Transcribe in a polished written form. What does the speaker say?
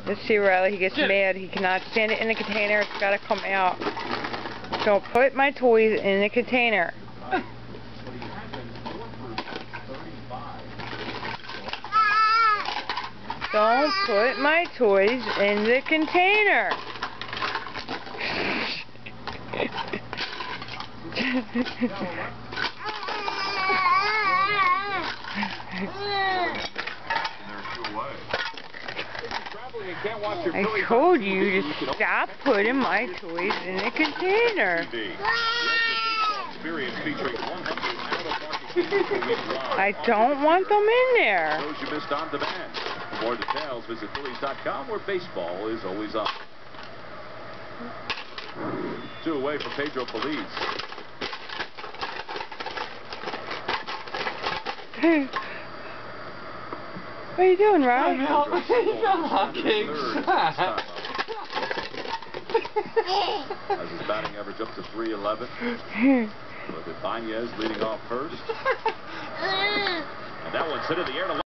Let's see, Riley. He gets mad. He cannot stand it in the container. It's got to come out. Don't put my toys in the container. Don't put my toys in the container. I told you to stop putting my toys in the container. I don't want them in there. Those you missed on demand. For more details, visit Phillies.com, where baseball is always on. 2 away for Pedro Feliz. Hey. What are you doing, Rob? As his batting average up to .311. With Ibanez leading off first. And that one's hit in the air to